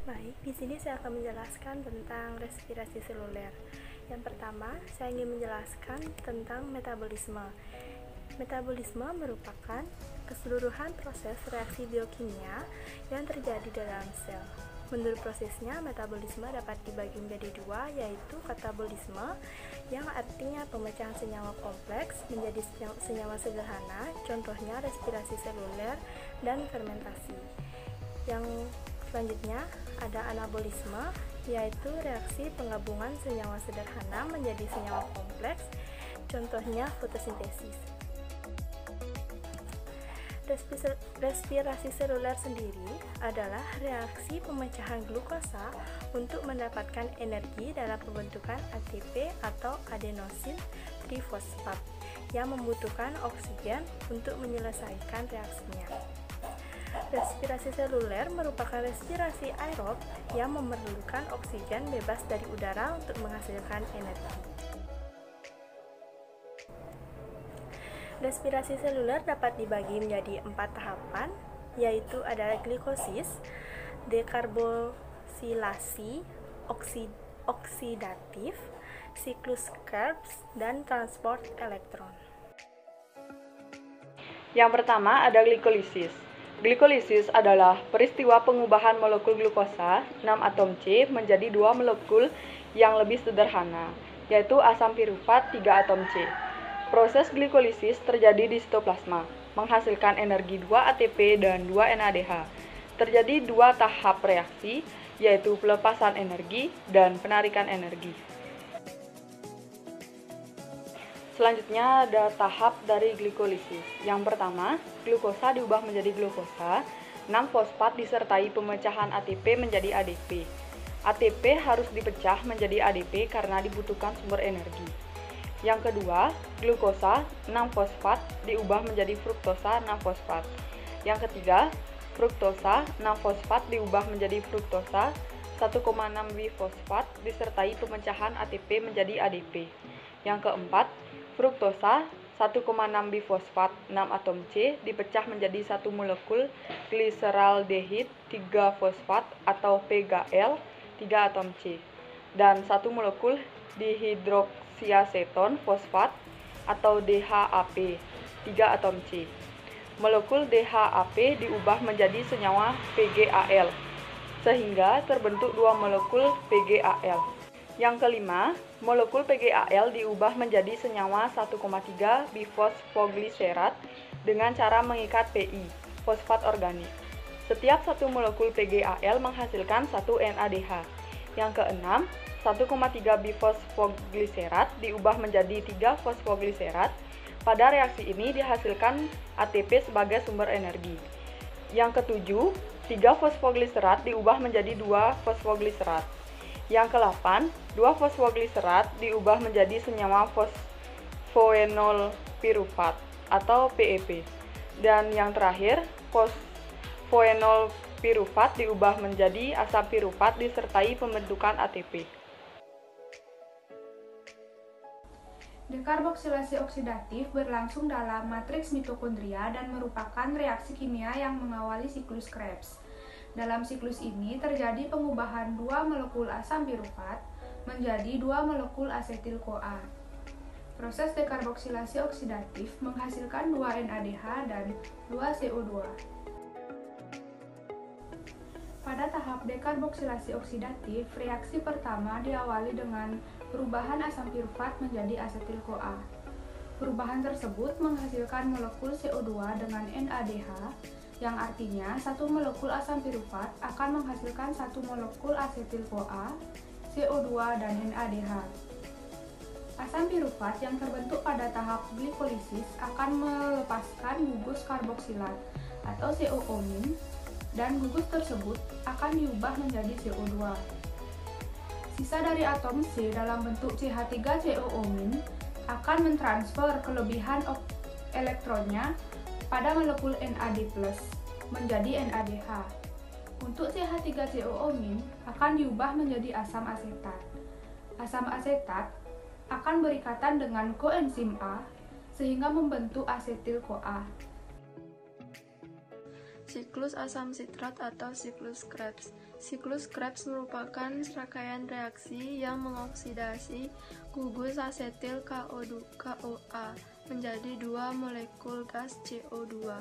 Baik, di sini saya akan menjelaskan tentang respirasi seluler. Yang pertama, saya ingin menjelaskan tentang metabolisme. Metabolisme merupakan keseluruhan proses reaksi biokimia yang terjadi dalam sel. Menurut prosesnya, metabolisme dapat dibagi menjadi dua, yaitu katabolisme, yang artinya pemecahan senyawa kompleks menjadi senyawa sederhana, contohnya respirasi seluler dan fermentasi. Yang selanjutnya ada anabolisme, yaitu reaksi penggabungan senyawa sederhana menjadi senyawa kompleks, contohnya fotosintesis. Respirasi seluler sendiri adalah reaksi pemecahan glukosa untuk mendapatkan energi dalam pembentukan ATP atau adenosin trifosfat yang membutuhkan oksigen untuk menyelesaikan reaksinya. Respirasi seluler merupakan respirasi aerob yang memerlukan oksigen bebas dari udara untuk menghasilkan energi. Respirasi seluler dapat dibagi menjadi 4 tahapan, yaitu adalah glikosis, dekarbosilasi, oksidatif, siklus Krebs, dan transport elektron. Yang pertama ada glikolisis. Glikolisis adalah peristiwa pengubahan molekul glukosa 6 atom C menjadi 2 molekul yang lebih sederhana, yaitu asam pirufat 3 atom C. Proses glikolisis terjadi di sitoplasma, menghasilkan energi 2 ATP dan 2 NADH. Terjadi 2 tahap reaksi, yaitu pelepasan energi dan penarikan energi. Selanjutnya ada tahap dari glikolisis. Yang pertama, glukosa diubah menjadi glukosa, 6-fosfat disertai pemecahan ATP menjadi ADP. ATP harus dipecah menjadi ADP karena dibutuhkan sumber energi. Yang kedua, glukosa 6-fosfat diubah menjadi fruktosa 6-fosfat. Yang ketiga, fruktosa 6-fosfat diubah menjadi fruktosa 1,6-bifosfat disertai pemecahan ATP menjadi ADP. Yang keempat, fruktosa 1,6-bifosfat 6 atom C dipecah menjadi 1 molekul gliseraldehid 3-fosfat atau PGL 3 atom C dan 1 molekul dihidroksiaseton fosfat atau DHAP 3 atom C. Molekul DHAP diubah menjadi senyawa PGAL sehingga terbentuk 2 molekul PGAL. Yang kelima, molekul PGAL diubah menjadi senyawa 1,3 bifosfogliserat dengan cara mengikat PI, fosfat organik. Setiap 1 molekul PGAL menghasilkan 1 NADH. Yang keenam, 1,3 bifosfogliserat diubah menjadi 3 fosfogliserat. Pada reaksi ini dihasilkan ATP sebagai sumber energi. Yang ketujuh, 3 fosfogliserat diubah menjadi 2 fosfogliserat. Yang ke-8, 2 fosfogliserat diubah menjadi senyawa fosfoenol pirufat atau PEP. Dan yang terakhir, fosfoenol pirufat diubah menjadi asam pirufat disertai pembentukan ATP. Dekarboksilasi oksidatif berlangsung dalam matriks mitokondria dan merupakan reaksi kimia yang mengawali siklus Krebs. Dalam siklus ini terjadi pengubahan 2 molekul asam pirufat menjadi 2 molekul asetil-CoA. Proses dekarboksilasi oksidatif menghasilkan 2 NADH dan 2 CO2. Pada tahap dekarboksilasi oksidatif, reaksi pertama diawali dengan perubahan asam pirufat menjadi asetil-CoA. Perubahan tersebut menghasilkan molekul CO2 dengan NADH, yang artinya satu molekul asam pirufat akan menghasilkan satu molekul asetil-CoA, CO2, dan NADH. Asam pirufat yang terbentuk pada tahap glikolisis akan melepaskan gugus karboksilat atau CO-, dan gugus tersebut akan diubah menjadi CO2. Sisa dari atom C dalam bentuk CH3COO- akan mentransfer kelebihan elektronnya pada molekul NAD+ menjadi NADH. Untuk CH3COO- akan diubah menjadi asam asetat. Asam asetat akan berikatan dengan koenzim A sehingga membentuk asetil-CoA. Siklus asam sitrat atau siklus Krebs. Siklus Krebs merupakan serangkaian reaksi yang mengoksidasi gugus asetil KOA menjadi dua molekul gas CO2.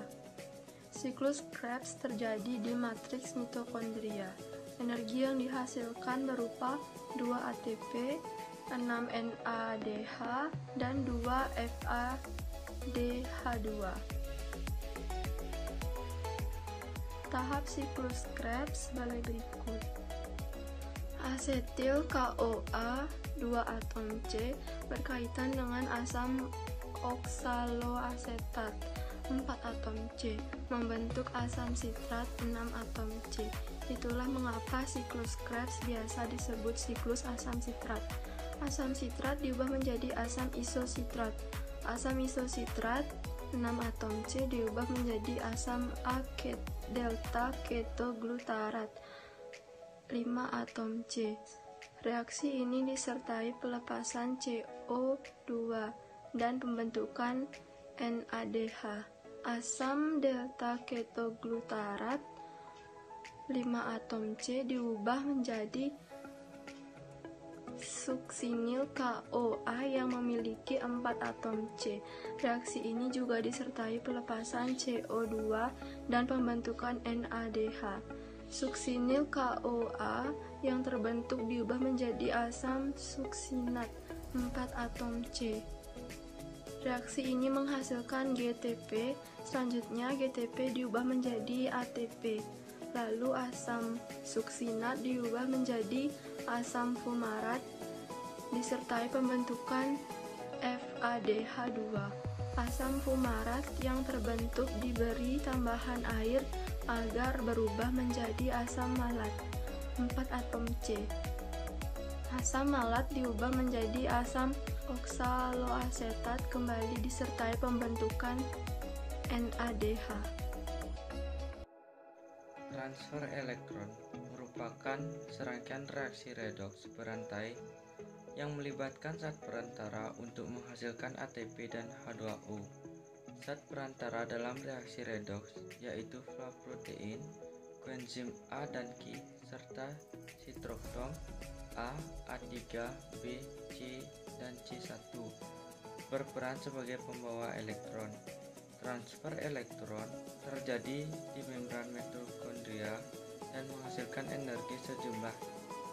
Siklus Krebs terjadi di matriks mitokondria. Energi yang dihasilkan berupa 2 ATP, 6 NADH, dan 2 FADH2. Tahap siklus Krebs balai berikut. Asetil KOA 2 atom C berkaitan dengan asam oksaloasetat 4 atom C membentuk asam sitrat 6 atom C. Itulah mengapa siklus Krebs biasa disebut siklus asam sitrat. Asam sitrat diubah menjadi asam isositrat. Asam isositrat 6 atom C diubah menjadi asam delta ketoglutarat 5 atom C. Reaksi ini disertai pelepasan CO2 dan pembentukan NADH. Asam delta ketoglutarat 5 atom C diubah menjadi suksinil KOA yang memiliki 4 atom C. Reaksi ini juga disertai pelepasan CO2 dan pembentukan NADH. Suksinil KOA yang terbentuk diubah menjadi asam suksinat 4 atom C. Reaksi ini menghasilkan GTP. Selanjutnya GTP diubah menjadi ATP. Lalu asam suksinat diubah menjadi asam fumarat disertai pembentukan FADH2. Asam fumarat yang terbentuk diberi tambahan air agar berubah menjadi asam malat 4 atom C. Asam malat diubah menjadi asam oksaloasetat kembali disertai pembentukan NADH. Transfer elektron merupakan serangkaian reaksi redoks berantai yang melibatkan zat perantara untuk menghasilkan ATP dan H2O. Zat perantara dalam reaksi redoks yaitu flaprotein, koenzim A dan Q, serta sitrokrom A, A3, B, C, dan C1 berperan sebagai pembawa elektron. Transfer elektron terjadi di membran mitokondria dan menghasilkan energi sejumlah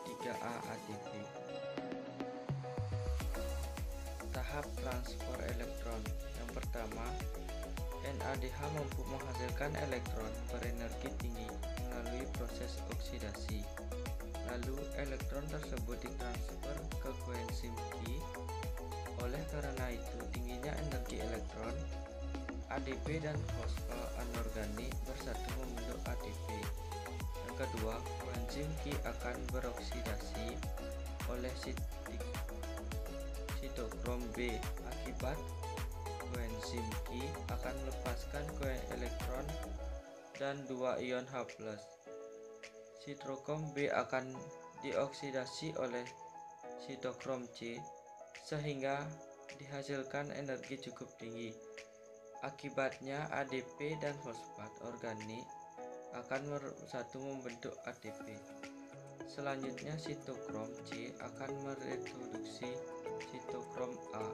3A ATP. Tahap transfer elektron. Yang pertama, NADH mampu menghasilkan elektron berenergi tinggi melalui proses oksidasi. Lalu elektron tersebut ditransfer ke koenzim Q. Oleh karena itu, tingginya energi elektron, ADP dan fosfat anorganik bersatu membentuk ATP. Yang kedua, koenzim Q akan beroksidasi oleh sitokrom B. Akibat koenzim Q akan melepaskan elektron dan 2 ion H+. Sitokrom B akan dioksidasi oleh sitokrom C sehingga dihasilkan energi cukup tinggi. Akibatnya ADP dan fosfat organik akan bersatu membentuk ATP. Selanjutnya sitokrom C akan mereproduksi sitokrom A.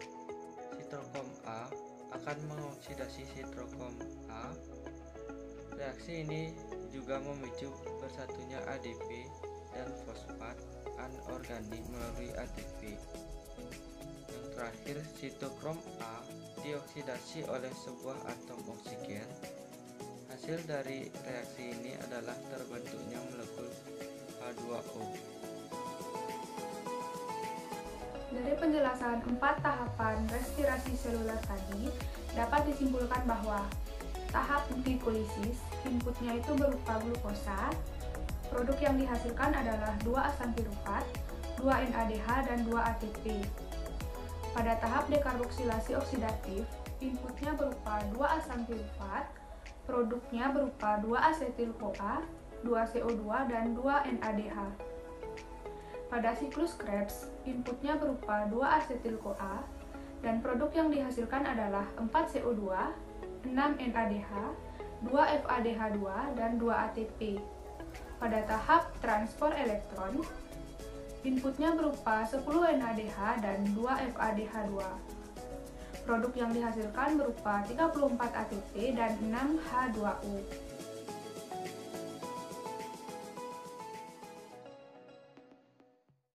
Sitokrom A akan mengoksidasi sitokrom A. Reaksi ini juga memicu bersatunya ADP dan fosfat anorganik melalui ATP. Yang terakhir, sitokrom A dioksidasi oleh sebuah atom oksigen. Hasil dari reaksi ini adalah terbentuknya molekul H2O. Dari penjelasan 4 tahapan respirasi seluler tadi, dapat disimpulkan bahwa tahap glikolisis, inputnya itu berupa glukosa, produk yang dihasilkan adalah 2 asam pirufat, 2 NADH, dan 2 ATP. Pada tahap dekarboksilasi oksidatif, inputnya berupa 2 asam pirufat, produknya berupa 2 asetil-CoA, 2 CO2, dan 2 NADH. Pada siklus Krebs, inputnya berupa 2 asetil-CoA, dan produk yang dihasilkan adalah 4 CO2, 6 NADH, 2 FADH2, dan 2 ATP. Pada tahap transport elektron, inputnya berupa 10 NADH dan 2 FADH2. Produk yang dihasilkan berupa 34 ATP dan 6 H2O.